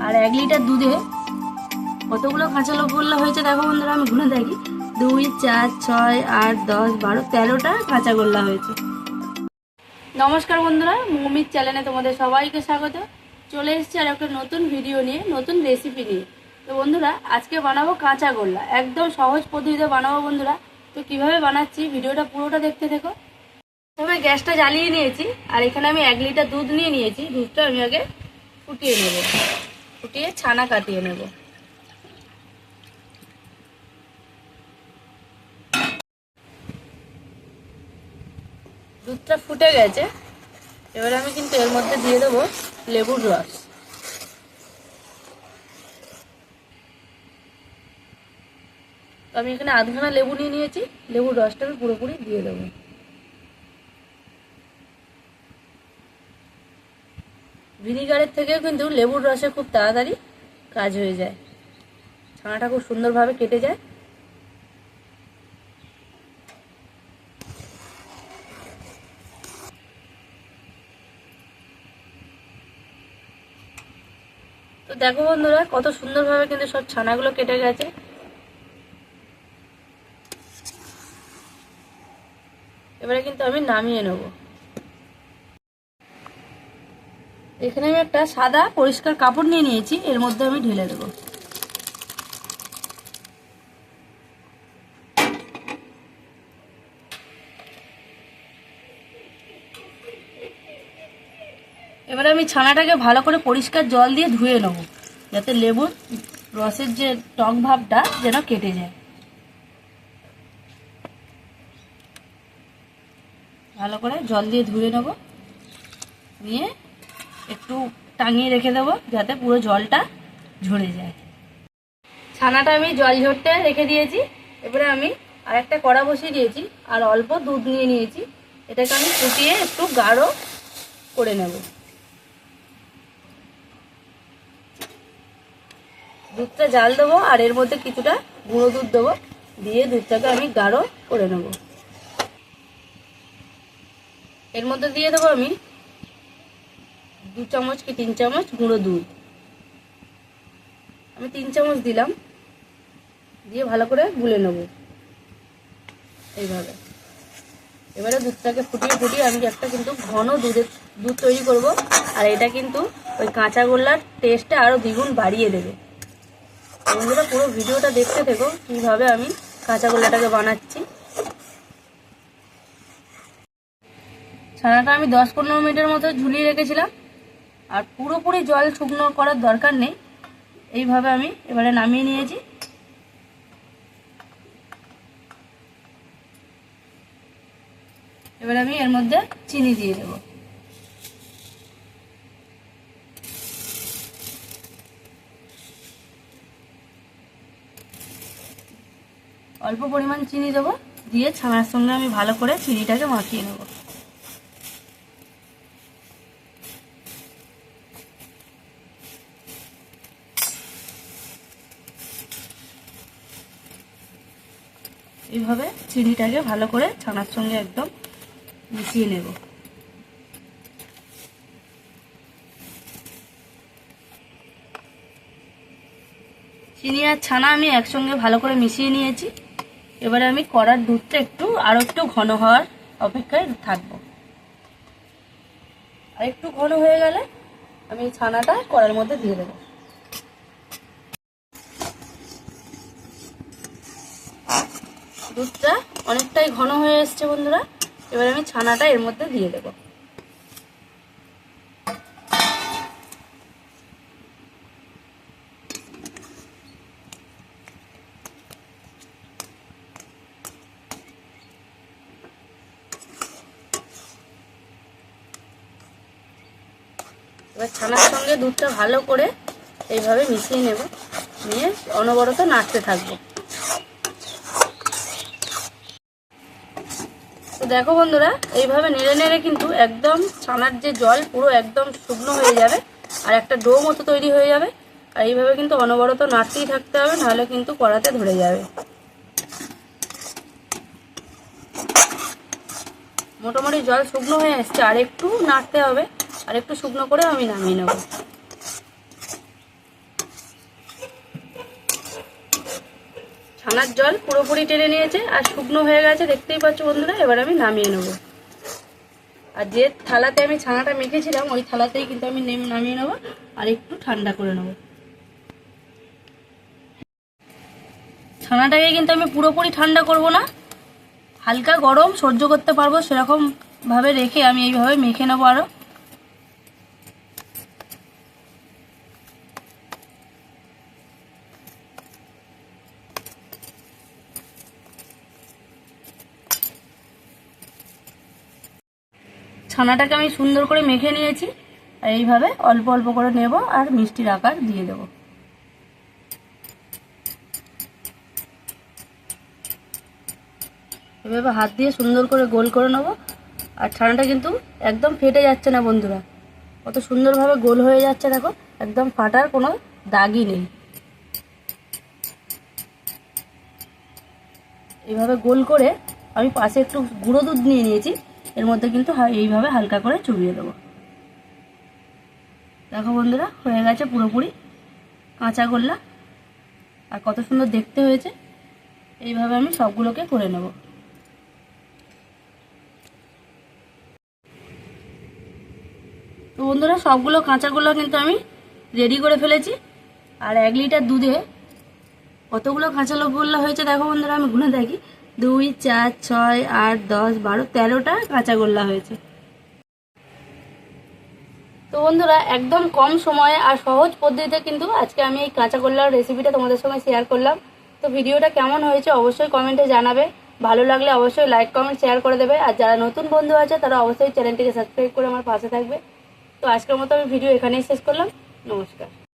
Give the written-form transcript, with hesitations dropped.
আর 1 litre দুধে কতগুলো কাঁচা গোল্লা হয়েছে দেখো বন্ধুরা, আমি গুনে দেখি। 2, 4, 6, 8, 10, 12, 13টা কাঁচা গোল্লা হয়েছে। নমস্কার বন্ধুরা, মৌমির চ্যানেলে তোমাদের সবাইকে স্বাগত। চলে এসেছি আর একটা নতুন ভিডিও নিয়ে, নতুন রেসিপি নিয়ে। তো বন্ধুরা, আজকে বানাবো কাঁচা গোল্লা, একদম সহজ পদ্ধতিতে বানাবো বন্ধুরা। তো কিভাবে বানাচ্ছি ভিডিওটা পুরোটা দেখতে থেকো। প্রথমে গ্যাসটা জ্বালিয়ে নিয়েছি, আর এখানে আমি 1 লিটার দুধ নিয়ে নিয়েছি। দুধটা আমি আগে ফুটিয়ে নেব, ফুটিয়ে ছানা কাটিয়ে নেব। দুধটা ফুটে গেছে, এবারে আমি কিন্তু এর মধ্যে দিয়ে দেবো লেবুর রস। আমি এখানে আধখানা লেবু নিয়ে নিয়েছি, লেবুর রসটা আমি পুরোপুরি দিয়ে দেবো। ভিনিগারের থেকেও কিন্তু লেবুর রসে খুব তাড়াতাড়ি কাজ হয়ে যায়, ছানাটা খুব সুন্দরভাবে কেটে যায়। তো দেখো বন্ধুরা, কত সুন্দরভাবে কিন্তু সব ছানাগুলো কেটে গেছে। এবারে কিন্তু আমি নামিয়ে নেব। এখানে আমি একটা সাদা পরিষ্কার কাপড় নিয়ে নিয়েছি, এর মধ্যে আমি ঢেলে দেবো। এবারে আমি ছানাটাকে ভালো করে পরিষ্কার জল দিয়ে ধুয়ে নেব, যাতে লেবুর রসের যে টক ভাবটা যেন কেটে যায়। ভালো করে জল দিয়ে ধুয়ে নেব, নিয়ে একটু টাঙিয়ে রেখে দেবো যাতে পুরো জলটা ঝরে যায়। ছানাটা আমি জল ঝরতে রেখে দিয়েছি। এবারে আমি আর একটা কড়া বসিয়ে দিয়েছি, আর অল্প দুধ নিয়ে নিয়েছি। এটাকে আমি ফুটিয়ে একটু গাঢ় করে নেব। দুধটা জাল দেবো, আর এর মধ্যে কিছুটা গুঁড়ো দুধ দেবো, দিয়ে দুধটাকে আমি গাঢ় করে নেব। এর মধ্যে দিয়ে দেবো আমি 2 চামচ কি 3 চামচ গুঁড়ো দুধ। আমি 3 চামচ দিলাম, দিয়ে ভালো করে গুলে নেব এইভাবে। এবারে দুধটাকে ফুটিয়ে ফুটিয়ে আমি একটা কিন্তু ঘন দুধ তৈরি করব, আর এটা কিন্তু ওই কাঁচা গোল্লার টেস্টটা আরও দ্বিগুণ বাড়িয়ে দেবে। বন্ধুরা, পুরো ভিডিওটা দেখতে থেকো কীভাবে আমি কাঁচা গোল্লাটাকে বানাচ্ছি। ছানাটা আমি 10-15 মিনিটের মতো ঝুলিয়ে রেখেছিলাম, আর পুরোপুরি জল শুকনো করার দরকার নেই। এইভাবে আমি এবারে নামিয়ে নিয়েছি। এবারে আমি এর মধ্যে চিনি দিয়ে দেব। অল্প পরিমাণ চিনি দেবো, দিয়ে ছানার সঙ্গে আমি ভালো করে চিনিটাকে মাখিয়ে নেব। এইভাবে চিনিটাকে ভালো করে ছানার সঙ্গে একদম মিশিয়ে নেব। চিনি আর ছানা আমি একসঙ্গে ভালো করে মিশিয়ে নিয়েছি। এবারে আমি কড়ার দুধটা আরো একটু ঘন হওয়ার অপেক্ষায় থাকবো। আর একটু ঘন হয়ে গেলে আমি ছানাটা কড়ার মধ্যে দিয়ে দেবো। দুধটা অনেকটাই ঘন হয়ে এসছে বন্ধুরা, এবারে আমি ছানাটা এর মধ্যে দিয়ে দেবো। এবার ছানার সঙ্গে দুধটা ভালো করে এইভাবে মিশিয়ে নেব, নিয়ে অনবরত নাড়তে থাকবো। তো দেখো বন্ধুরা, এইভাবে নেড়ে নেড়ে কিন্তু একদম ছানার যে জল পুরো একদম শুকনো হয়ে যাবে, আর একটা ডো মতো তৈরি হয়ে যাবে। আর এইভাবে কিন্তু অনবরত নাড়তেই থাকতে হবে, নাহলে কিন্তু কড়াতে ধরে যাবে। মোটামুটি জল শুকনো হয়ে আসছে, আর একটু নাড়তে হবে, আর একটু শুকনো করে আমি নামিয়ে নেব। ছানার জল পুরোপুরি টেনে নিয়েছে আর শুকনো হয়ে গেছে, দেখতেই পাচ্ছ বন্ধুরা। এবার আমি নামিয়ে নেব। আর যে থালাতে আমি ছানাটা মেখেছিলাম ওই থালাতেই কিন্তু আমি নামিয়ে নেব আর একটু ঠান্ডা করে নেব। ছানাটাকে কিন্তু আমি পুরোপুরি ঠান্ডা করব না, হালকা গরম সহ্য করতে পারবো সেরকম ভাবে রেখে আমি এইভাবে মেখে নেবো আরো। ছানাটাকে আমি সুন্দর করে মেখে নিয়েছি আর এইভাবে অল্প অল্প করে নেব আর মিষ্টির আকার দিয়ে দেব। এভাবে হাত দিয়ে সুন্দর করে গোল করে নেব। আর ছানাটা কিন্তু একদম ফেটে যাচ্ছে না বন্ধুরা, কত সুন্দরভাবে গোল হয়ে যাচ্ছে দেখো, একদম ফাটার কোনো দাগই নেই। এইভাবে গোল করে আমি পাশে একটু গুঁড়ো দুধ নিয়ে নিয়েছি, এর মধ্যে কিন্তু এইভাবে হালকা করে চুবিয়ে দেবো। দেখো বন্ধুরা হয়ে গেছে পুরোপুরি কাঁচা গোল্লা, আর কত সুন্দর দেখতে হয়েছে। এইভাবে আমি সবগুলোকে করে নেব। তো বন্ধুরা সবগুলো কাঁচা গোল্লা কিন্তু আমি রেডি করে ফেলেছি। আর 1 লিটার দুধে কতগুলো কাঁচা গোল্লা হয়েছে দেখো বন্ধুরা, আমি গুনে দেখি 2 4 6 8 10 12 13টা কাঁচা গোল্লা হয়েছে। তো বন্ধুরা একদম কম সময়ে আর সহজ পদ্ধতিতে কিন্তু আজকে আমি এই কাঁচা গোল্লার রেসিপিটা তোমাদের সঙ্গে শেয়ার করলাম। তো ভিডিওটা কেমন হয়েছে অবশ্যই কমেন্টে জানাবে, ভালো লাগলে অবশ্যই লাইক কমেন্ট শেয়ার করে দেবে। আর যারা নতুন বন্ধু আছে তারা অবশ্যই চ্যানেলটিকে সাবস্ক্রাইব করে আমার পাশে থাকবে। তো আজকের মতো আমি ভিডিও এখানেই শেষ করলাম। নমস্কার।